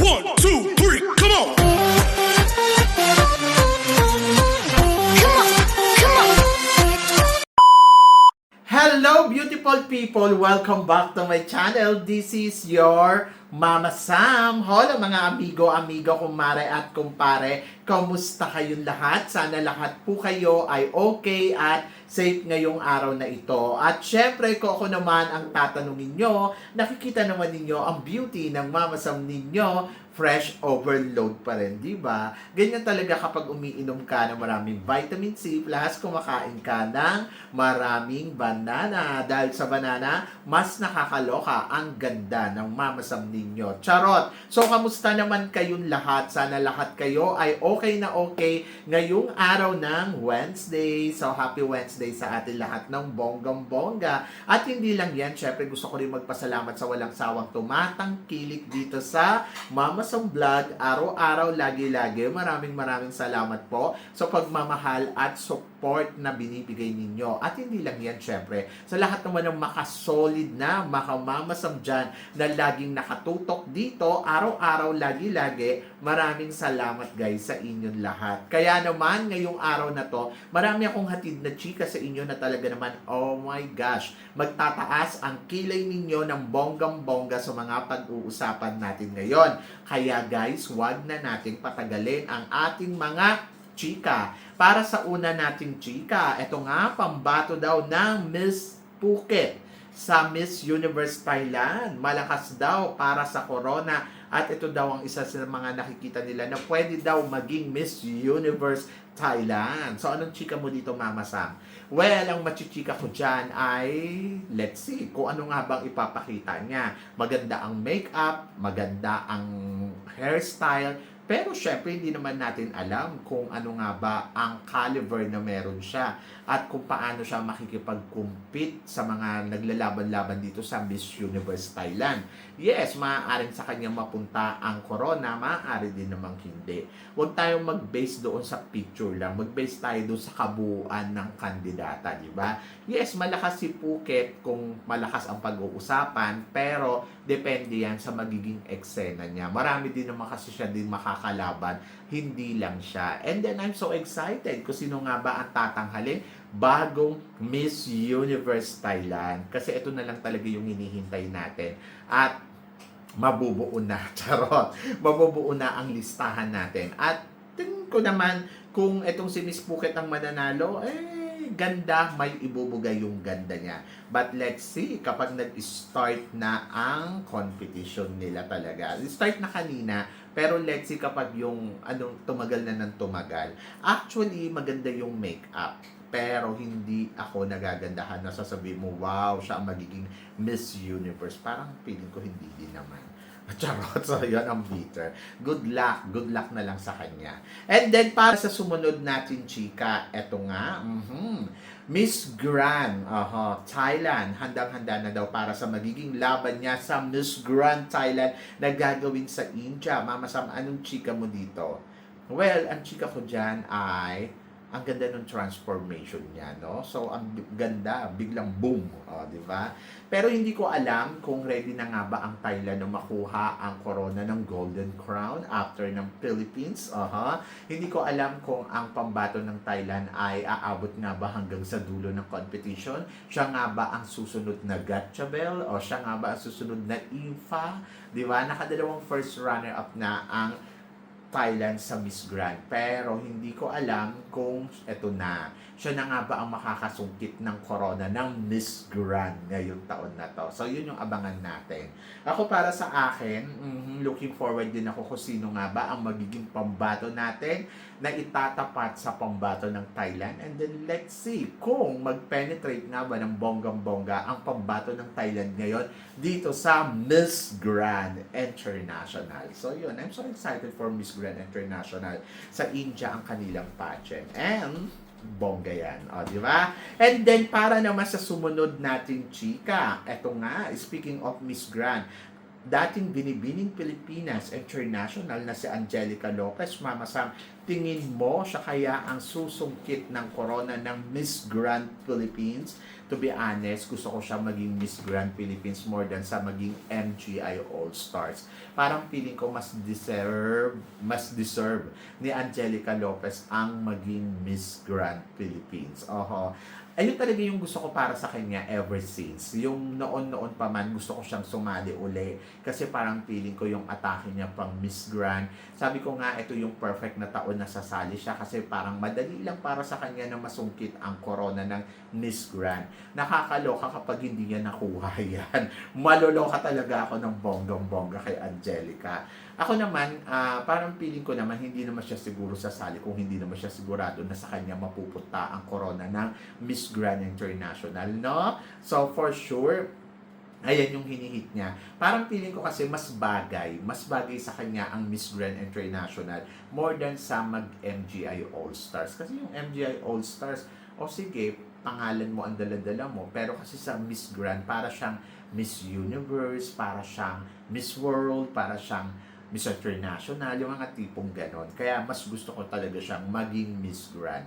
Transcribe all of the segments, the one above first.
1, 2, 3, come on! Hello beautiful people! Welcome back to my channel. This is your Mama Sam. Hello mga amigo, kumare at kumpare. Kamusta kayong lahat? Sana lahat po kayo ay okay at safe ngayong araw na ito. At syempre, kung ako naman ang tatanungin nyo, nakikita naman ninyo ang beauty ng Mama Sam ninyo. Fresh overload pa rin, di ba? Ganyan talaga kapag umiinom ka ng maraming vitamin C, plus kumakain ka ng maraming banana. Dahil sa banana, mas nakakaloka ang ganda ng Mama Sam ninyo. Charot! So, kamusta naman kayong lahat? Sana lahat kayo ay okay na okay ngayong araw ng Wednesday. So, happy Wednesday sa atin lahat ng bonggang-bongga. At hindi lang yan, syempre gusto ko rin magpasalamat sa walang sawang tumatangkilik dito sa Mama Sam Vlog, araw-araw, lagi-lagi. Maraming salamat po sa pagmamahal at support na binibigay ninyo. At hindi lang yan, syempre, sa lahat naman ng makasolid na Mama Sam dyan na laging nakatutok dito, araw-araw, lagi-lagi. Maraming salamat guys sa inyong lahat. Kaya naman, ngayong araw na to, marami akong hatid na chika sa inyo na talaga naman, oh my gosh, magtataas ang kilay ninyo ng bonggang-bongga sa mga pag-uusapan natin ngayon. Kaya guys, wag na nating patagalin ang ating mga chika. Para sa una nating chika, eto nga, pambato daw ng Miss Phuket sa Miss Universe Thailand. Malakas daw para sa corona. At ito daw ang isa sa mga nakikita nila na pwede daw maging Miss Universe Thailand. So, anong chika mo dito, Mama Sam? Well, ang machichika ko dyan ay, let's see, kung ano nga bang ipapakita niya. Maganda ang makeup, maganda ang hairstyle, pero syempre hindi naman natin alam kung ano nga ba ang caliber na meron siya at kung paano siya makikipag-compete sa mga naglalaban-laban dito sa Miss Universe Thailand. Yes, maaaring sa kanya mapunta ang corona, maaari din namang hindi. Huwag tayong mag-base doon sa picture lang, mag-base tayo doon sa kabuuan ng kandidata, di ba? Yes, malakas si Phuket kung malakas ang pag-uusapan, pero depende yan sa magiging eksena niya. Marami din naman kasi siya din makakalaban, hindi lang siya. And then I'm so excited kung sino nga ba ang tatanghalin bagong Miss Universe Thailand. Kasi ito na lang talaga yung hinihintay natin. At mabubuo na, charot, mabubuo na ang listahan natin. At tingin ko naman kung itong si Miss Phuket ang mananalo, ganda, may ibubugay yung ganda niya. But let's see, kapag nag-start na ang competition nila talaga. Start na kanina, pero let's see kapag yung tumagal na ng tumagal. Actually, maganda yung makeup. Pero hindi ako nagagandahan na sasabihin mo, wow, siya ang magiging Miss Universe. Parang feeling ko hindi din naman. Charot, so yun ang bitter. Good luck na lang sa kanya. And then, para sa sumunod natin, chika, eto nga, Miss Grand, Thailand, handang-handa na daw para sa magiging laban niya sa Miss Grand Thailand na gagawin sa India. Mama Sam, anong chika mo dito? Well, ang chika ko dyan ay ang ganda ng transformation niya, no? So, ang ganda, biglang boom, di ba? Pero hindi ko alam kung ready na nga ba ang Thailand na makuha ang corona ng Golden Crown after ng Philippines. Hindi ko alam kung ang pambato ng Thailand ay aabot nga ba hanggang sa dulo ng competition. Siya nga ba ang susunod na Gatchabel? O siya nga ba ang susunod na IFA? Di ba? Nakadalawang first runner-up na ang Thailand sa Miss Grand. Pero hindi ko alam kung eto na. Siya na nga ba ang makakasungkit ng corona ng Miss Grand ngayong taon na to. So, yun yung abangan natin. Ako para sa akin, looking forward din ako kung sino nga ba ang magiging pambato natin na itatapat sa pambato ng Thailand. And then, let's see kung mag-penetrate nga ba ng bonggang-bongga ang pambato ng Thailand ngayon dito sa Miss Grand International. So, yun. I'm so excited for Miss Grand International. Sa India ang kanilang pageant. And bongga yan, di ba? And then, para naman sa sumunod nating chika, eto nga, speaking of Miss Grand, dating Binibining Pilipinas International na si Angelica Lopez. Mama Sam, tingin mo siya kaya ang susungkit ng corona ng Miss Grand Philippines? To be honest, gusto ko siya maging Miss Grand Philippines more than sa maging MGI All-Stars. Parang feeling ko mas deserve ni Angelica Lopez ang maging Miss Grand Philippines. Oho. Ayun talaga yung gusto ko para sa kanya ever since. Yung noon-noon pa man, gusto ko siyang sumali uli. Kasi parang feeling ko yung atake niya pang Miss Grand. Sabi ko nga, ito yung perfect na taon na sasali siya. Kasi parang madali lang para sa kanya na masungkit ang corona ng Miss Grand. Nakakaloka kapag hindi niya nakuha yan. Maloloka talaga ako ng bonggang-bongga kay Angelica. Ako naman, parang feeling ko naman, hindi naman siya siguro sasali kung hindi naman siya sigurado na sa kanya mapupunta ang corona ng Miss Grand International, no? So, for sure, ayan yung hinihit niya. Parang feeling ko kasi mas bagay sa kanya ang Miss Grand International more than sa mag-MGI All-Stars. Kasi yung MGI All-Stars, o sige, pangalan mo ang dala-dala mo, pero kasi sa Miss Grand, para siyang Miss Universe, para siyang Miss World, para siyang Miss International, yung mga tipong ganon. Kaya mas gusto ko talaga siyang maging Miss Grand.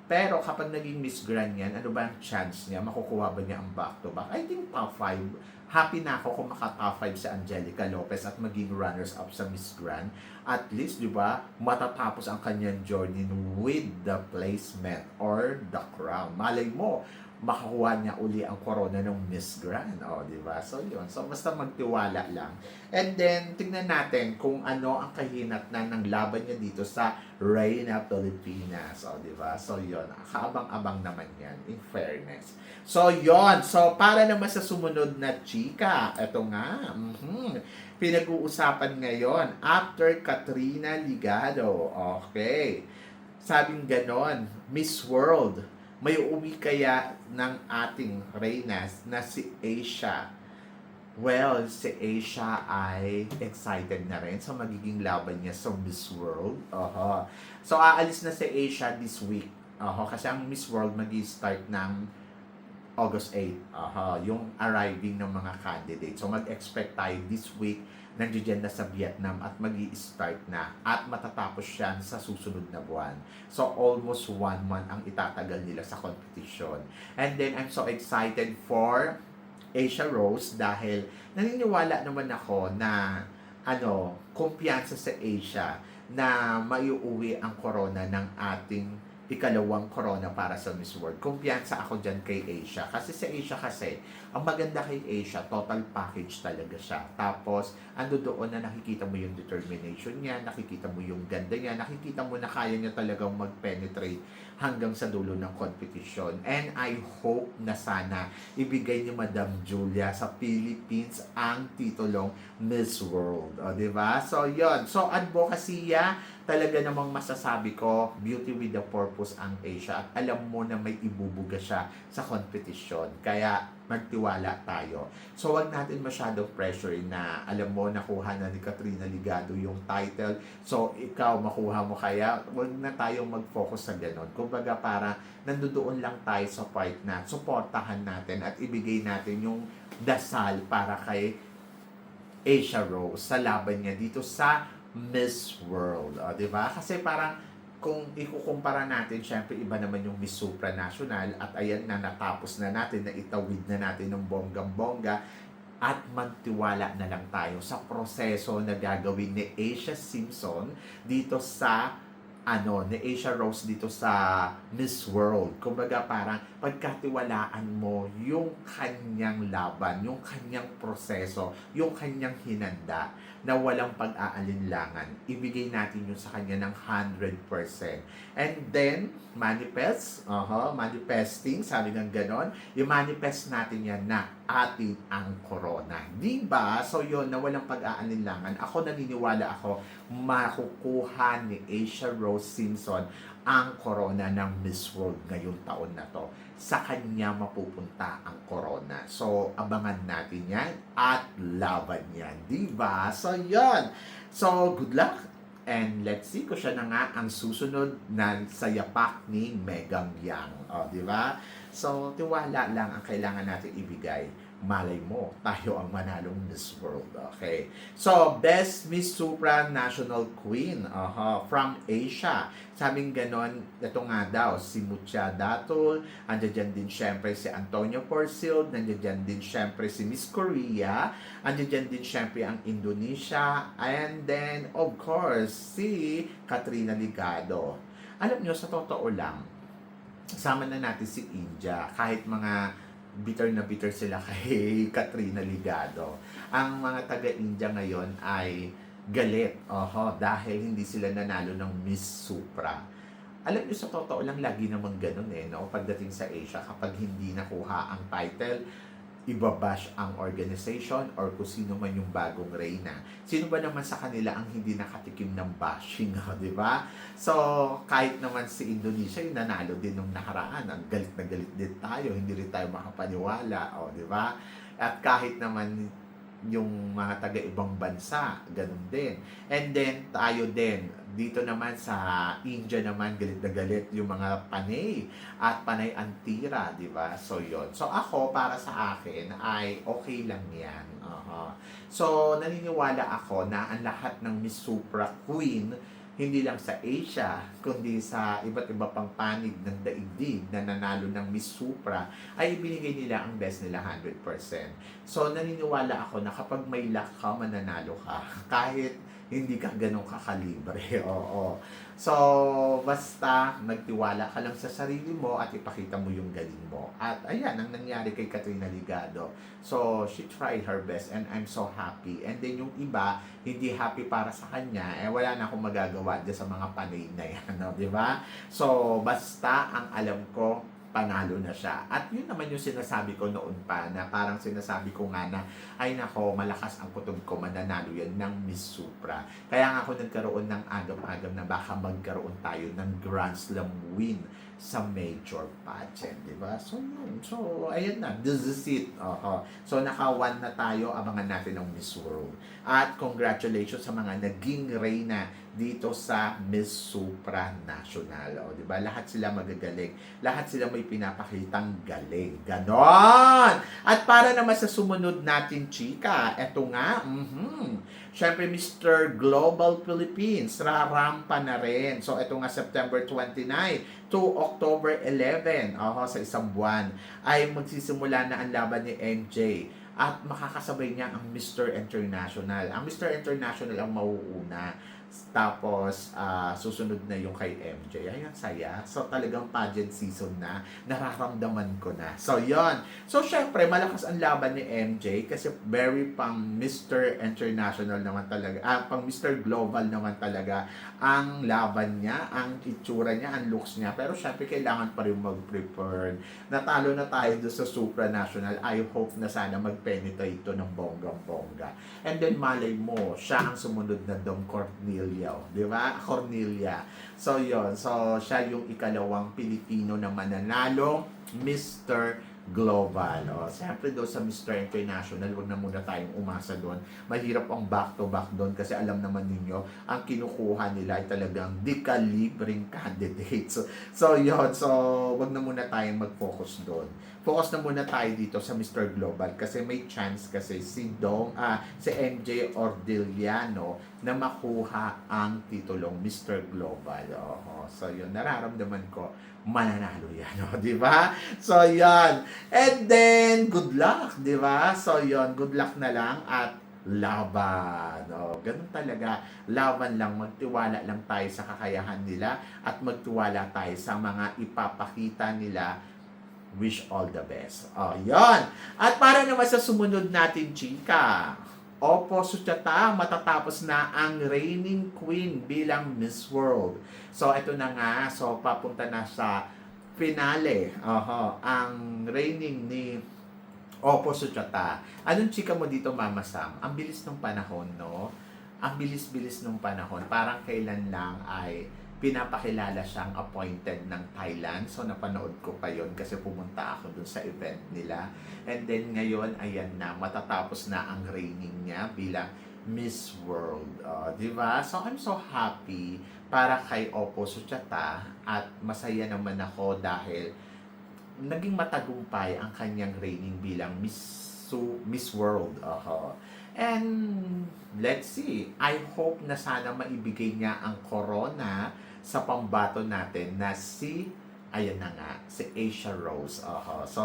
Pero kapag naging Miss Grand yan, ano ba ang chance niya? Makukuha ba niya ang back-to-back? I think top 5. Happy na ako kung maka-top 5 si Angelica Lopez at maging runners-up sa Miss Grand. At least, di ba, matatapos ang kanyang journey with the placement or the crown. Malay mo, makakuha niya uli ang corona ng Miss Grand. O, di ba? So, yun. So, basta magtiwala lang. And then, tingnan natin kung ano ang kahinatnan ng laban niya dito sa Reina Pilipinas. O, di ba? So, yun. Kaabang-abang naman yan, in fairness. So, yun. So, para naman sa sumunod na chika, eto nga, pinag-uusapan ngayon, after Katrina Ligado. Okay. Sabing ganon, Miss World, may uuwi kaya ng ating Reynas na si Asia? Well, si Asia ay excited na rin sa magiging laban niya sa Miss World. So, aalis na si Asia this week. Kasi ang Miss World mag-i-start ng August 8. Yung arriving ng mga candidates. So, mag-expect tayo this week nandiyan na sa Vietnam at mag-i-start na at matatapos siya sa susunod na buwan. So, almost 1 month ang itatagal nila sa competition. And then, I'm so excited for Asia Rose dahil naniniwala naman ako na kumpiyansa sa Asia na maiuwi ang corona ng ating ikalawang corona para sa Miss World. Kumpiyansa ako dyan kay Asia. Kasi sa Asia kasi, ang maganda kay Asia, total package talaga siya. Tapos, ando doon na nakikita mo yung determination niya, nakikita mo yung ganda niya, nakikita mo na kaya niya talagang mag-penetrate hanggang sa dulo ng competition. And I hope na sana ibigay ni Madam Julia sa Philippines ang titulong Miss World. O, diba? So, yun. So, advocacy talaga namang masasabi ko, beauty with the purpose ang Asia at alam mo na may ibubuga siya sa competition. Kaya magtiwala tayo. So, wag natin masyadong pressure na alam mo, nakuha na ni Katrina Ligado yung title. So, ikaw, makuha mo kaya? Wag na tayong mag-focus sa ganon. Kumbaga, para nandoon lang tayo sa part na suportahan natin at ibigay natin yung dasal para kay Asia Rose sa laban niya dito sa Miss World. Diba? Kasi parang kung ikukumpara natin, syempre iba naman yung Miss Supranational at ayan na natapos na natin, na itawid na natin ng bonggang-bongga at magtiwala na lang tayo sa proseso na gagawin ni Asia Simpson dito sa ni Asia Rose dito sa Miss World. Kumbaga parang pagkatiwalaan mo yung kanyang laban, yung kanyang proseso, yung kanyang hinanda na walang pag-aalinlangan. Ibigay natin yun sa kanya ng 100%. And then, manifesting, sabi ng ganon, i-manifest natin yan na atin ang corona. Diba? So yun, na walang pag-aalinlangan. Ako naniniwala ako, makukuha ni Asia Rose Simpson ang corona ng Miss World ngayong taon na to. Sa kanya mapupunta ang corona. So, abangan natin yan at laban yan. Diba? So, yun. So, good luck. And let's see kung siya na nga ang susunod na sa yapak ni Megang Yang. Diba? So, tiwala lang ang kailangan natin ibigay. malay mo, tayo ang manalong Miss World. Okay. So, Best Miss Supranational Queen from Asia. Sabing ganon, ito nga daw, si Mucha Datul, andyan dyan din syempre si Antonio Porcil, nandiyan dyan din syempre si Miss Korea, andyan dyan din syempre ang Indonesia, and then, of course, si Katrina Ligado. Alam nyo, sa totoo lang, sama na natin si India, kahit mga bitter na bitter sila kay Katrina Ligado. Ang mga taga-India ngayon ay galit, dahil hindi sila nanalo ng Miss Supra. Alam niyo, sa totoo lang, lagi naman ganun no? Pagdating sa Asia, kapag hindi nakuha ang title, ibabash ang organization or kung sino man yung bagong reyna. Sino ba naman sa kanila ang hindi nakatikim ng bashing, di ba? So, kahit naman si Indonesia, yung nanalo din nung nakaraan, ang galit na galit din tayo, hindi rin tayo makapaniwala, di ba? At kahit naman yung mga taga-ibang bansa, ganun din. And then, tayo din, dito naman sa India naman, galit na galit yung mga panay at panay antira, di ba? So, yon. So, ako, para sa akin, ay okay lang yan. So, naniniwala ako na ang lahat ng Miss Supra Queen, hindi lang sa Asia, kundi sa iba't iba pang panig ng daigdig na nanalo ng Miss Supra, ay ibinigay nila ang best nila 100%. So, naniniwala ako na kapag may luck ka, mananalo ka. Kahit hindi ka ganun kakalibre. Oo. So, basta magtiwala ka lang sa sarili mo at ipakita mo yung galing mo. At ayan, ang nangyari kay Katrina Ligado. So, she tried her best and I'm so happy. And then yung iba, hindi happy para sa kanya, wala na akong magagawa dyan sa mga panay na yan, no? Di ba? So, basta ang alam ko, panalo na siya. At yun naman yung sinasabi ko noon pa, na parang sinasabi ko nga na, ay nako, malakas ang kutob ko, mananalo yan ng Miss Supra. Kaya nga ako nagkaroon ng agam-agam na baka magkaroon tayo ng Grand Slam win sa major pageant, di ba? So, yun. So, ayan na. This is it. So, naka-1 na tayo. Abangan natin ng Miss World. At congratulations sa mga naging reyna dito sa Miss Supra National. Di ba? Lahat sila magagaling. Lahat sila may pinapakitang galing. Ganon! At para naman sa sumunod natin, chika, eto nga, syempre, Mr. Global Philippines, rarampa na rin. So, ito nga, September 29 to October 11, sa isang buwan, ay magsisimula na ang laban ni MJ. At makakasabay niya ang Mr. International. Ang Mr. International ang mauuna. Tapos, susunod na yung kay MJ. Ayan, saya. So, talagang pageant season na. Nararamdaman ko na. So, yon. So, syempre, malakas ang laban ni MJ kasi very pang Mr. International naman talaga. Pang Mr. Global naman talaga ang laban niya, ang itsura niya, ang looks niya. Pero, syempre, kailangan pa rin mag-prepare. Natalo na tayo doon sa supranational. I hope na sana mag-penetrate ito ng bonggang-bongga. And then, malay mo, siya ang sumunod na Dom Cornelia. Di ba? Cornelia. So, yon. So, siya yung ikalawang Pilipino na mananalo, Mr. Global. Siyempre doon sa Mr. International, wag na muna tayong umasa doon. Mahirap ang back-to-back doon kasi alam naman ninyo, ang kinukuha nila ay talagang di-calibreng candidates. So, yun. So, wag na muna tayong mag-focus doon. Focus na muna tayo dito sa Mr. Global kasi may chance kasi si MJ Ordiliano na makuha ang titulong Mr. Global. So, yun. Nararamdaman ko, mananalo yan, di ba? So, yan. And then, good luck, di ba? So, yon, good luck na lang at laban. Ganun talaga. Laban lang. Magtiwala lang tayo sa kakayahan nila at magtiwala tayo sa mga ipapakita nila. Wish all the best. Yon. At para naman sa sumunod natin, chika, Oppo Suchata, matatapos na ang reigning queen bilang Miss World. So, ito na nga. So, papunta na sa finale. Ang reigning ni Oppo Suchata. Anong chika mo dito, Mama Sam? Ang bilis ng panahon, no? Ang bilis-bilis ng panahon. Parang kailan lang ay pinapakilala siyang appointed ng Thailand. So, napanood ko pa yun kasi pumunta ako dun sa event nila. And then, ngayon, ayan na, matatapos na ang reigning niya bilang Miss World. Diba? So, I'm so happy para kay Oppo Suchata at masaya naman ako dahil naging matagumpay ang kanyang reigning bilang Miss Miss World. And let's see, I hope na sana maibigay niya ang corona sa pambato natin na si, ayan na nga, si Asia Rose. So,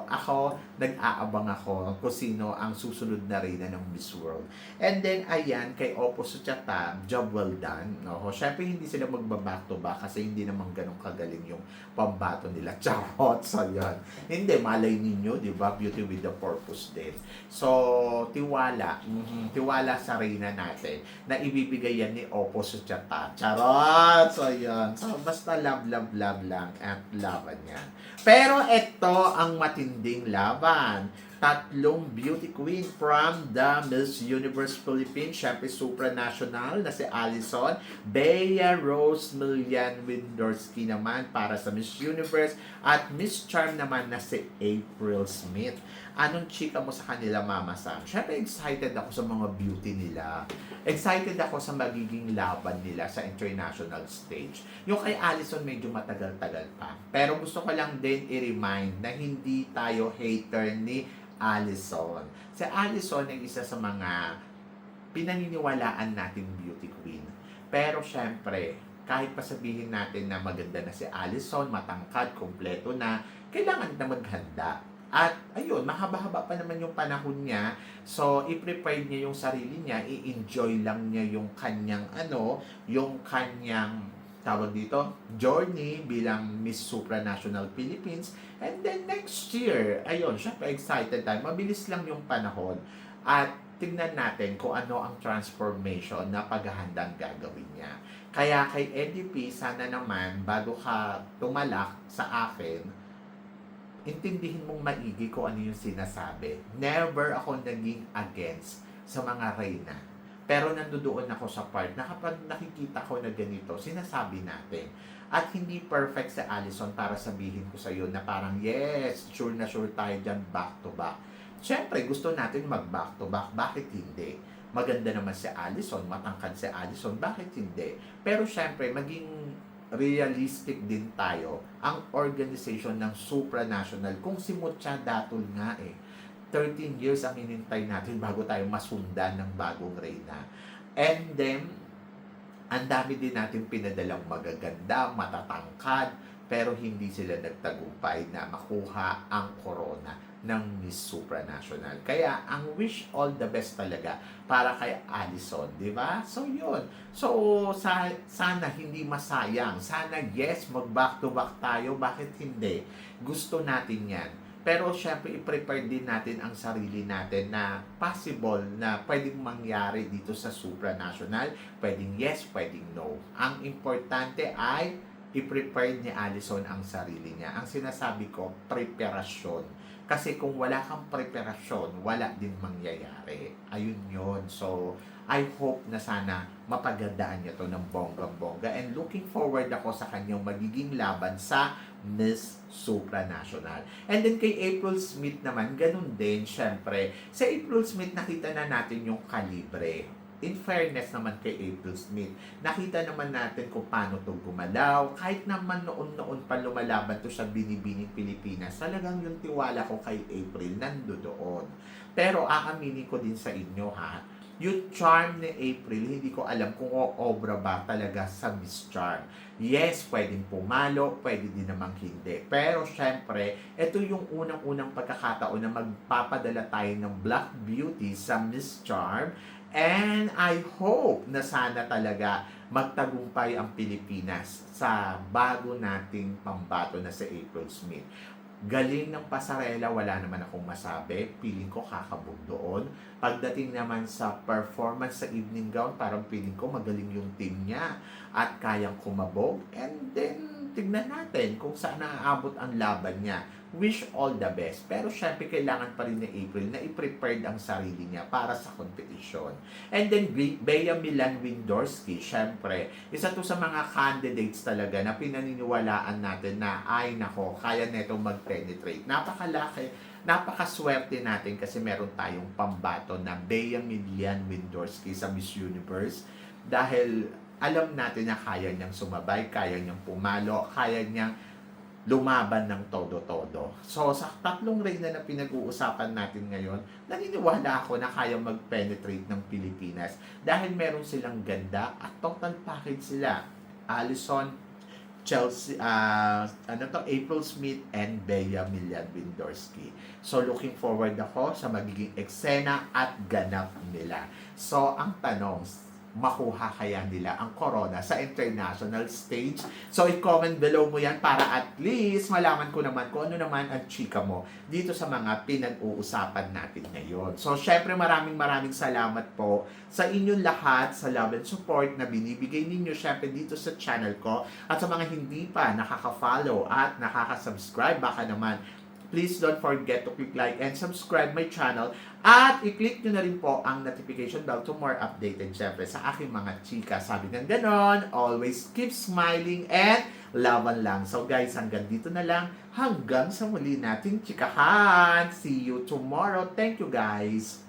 ako, nag-aabang ako kung sino ang susunod na reyna ng Miss World. And then, ayan, kay Oppo Suchata, job well done. Syempre, hindi sila magbaback to back kasi hindi naman ganun kagaling yung pambato nila. Charot! So, yan. Hindi, malay ninyo, di ba? Beauty with the purpose din. So, tiwala. Tiwala sa reyna natin na ibibigay yan ni Oppo Suchata. Charot! So, yan. So, basta love lang at laban yan. Pero ito ang matinding laban. Tatlong beauty queen from the Miss Universe Philippines. Siyempre, supranational na si Allison. Bea Rose Milian Windorski naman para sa Miss Universe. At Miss Charm naman na si April Smith. Anong chika mo sa kanila, Mama Sam? Siyempre, excited ako sa mga beauty nila. Excited ako sa magiging laban nila sa international stage. Yung kay Allison, medyo matagal-tagal pa. Pero gusto ko lang din i-remind na hindi tayo hater ni Allison. Si Allison ay isa sa mga pinaniniwalaan nating beauty queen. Pero syempre, kahit pa sabihin natin na maganda na si Allison, matangkad, kompleto na, kailangan na maghanda. At ayun, mahaba-haba pa naman yung panahon niya. So, i-prepare niya yung sarili niya, i-enjoy lang niya yung kanyang tawag dito, journey bilang Miss Supranational Philippines. And then next year, ayun, syempre excited tayo. Mabilis lang yung panahon. At tignan natin kung ano ang transformation na paghahandang gagawin niya. Kaya kay EDP, sana naman, bago ka tumalak sa akin, intindihin mong maigi kung ano yung sinasabi. Never ako naging against sa mga reyna. Pero nandoon ako sa part na kapag nakikita ko na ganito, sinasabi natin. At hindi perfect sa Allison para sabihin ko sa iyo na parang, yes, sure na sure tayo dyan, back to back. Siyempre, gusto natin mag-back to back. Bakit hindi? Maganda naman si Allison, matangkad si Allison, bakit hindi? Pero siyempre, maging realistic din tayo ang organization ng supranational. Kung si Mucha Datul nga 13 years ang inintay natin bago tayo masundan ng bagong reyna. And then, ang dami din natin pinadalang magaganda, matatangkad, pero hindi sila nagtagumpay na makuha ang corona ng Miss Supranational. Kaya, ang wish all the best talaga para kay Allison, di ba? So, yun. So, sana hindi masayang. Sana, yes, mag-back to back tayo. Bakit hindi? Gusto natin yan. Pero, syempre, i-prepare din natin ang sarili natin na possible na pwedeng mangyari dito sa Supranational. Pwedeng yes, pwedeng no. Ang importante ay i-prepare ni Allison ang sarili niya. Ang sinasabi ko, preparasyon. Kasi kung wala kang preparasyon, wala din mangyayari. Ayun yun. So, I hope na sana mapagandaan niya to ng bonggang-bongga. And looking forward ako sa kanyang magiging laban sa Miss Supranational. And then kay April Smith naman, ganun din, syempre. Sa April Smith, nakita na natin yung kalibre. In fairness naman kay April Smith, nakita naman natin kung paano to gumalaw. Kahit naman noon-noon pa lumalaban to sa Binibining Pilipinas, talagang yung tiwala ko kay April nandoon. Pero aaminin ko din sa inyo yung charm ni April, hindi ko alam kung obra ba talaga sa Miss Charm. Yes, pwedeng pumalo, pwede din namang hindi. Pero syempre, ito yung unang-unang pagkakataon na magpapadala tayo ng Black Beauty sa Miss Charm. And I hope na sana talaga magtagumpay ang Pilipinas sa bago nating pambato na si April Smith. Galing ng pasarela, wala naman akong masabi. Feeling ko kakabog doon. Pagdating naman sa performance sa evening gown, parang feeling ko magaling yung team niya at kayang kumabog. And then, tignan natin kung saan naaabot ang laban niya. Wish all the best. Pero syempre, kailangan pa rin ni April na i-prepared ang sarili niya para sa competition. And then, Bea Milan Windorski, syempre, isa to sa mga candidates talaga na pinaniniwalaan natin na, ay nako, kaya netong mag-penetrate. Napakaswerte natin kasi meron tayong pambato na Bea Milan Windorski sa Miss Universe. Dahil alam natin na kaya niyang sumabay, kaya niyang pumalo, kaya niyang lumaban ng todo-todo. So, sa tatlong reyna na pinag-uusapan natin ngayon, naniniwala ako na kaya mag-penetrate ng Pilipinas dahil meron silang ganda at total package sila. Allison, Chelsea, April Smith, and Bea Millan-Windorski. So, looking forward ako sa magiging eksena at ganap nila. So, ang tanong, makuha kaya nila ang corona sa international stage? So, i-comment below mo yan para at least malaman ko naman kung ano naman ang chika mo dito sa mga pinag-uusapan natin ngayon. So, syempre maraming salamat po sa inyong lahat sa love and support na binibigay ninyo syempre dito sa channel ko. At sa mga hindi pa nakaka-follow at nakaka-subscribe, baka naman please don't forget to click like and subscribe my channel at i-click nyo na rin po ang notification bell to more updated syempre sa aking mga chika. Sabi ng ganon, always keep smiling and laban lang. So guys, hanggang dito na lang. Hanggang sa muli nating chikahan. See you tomorrow. Thank you guys.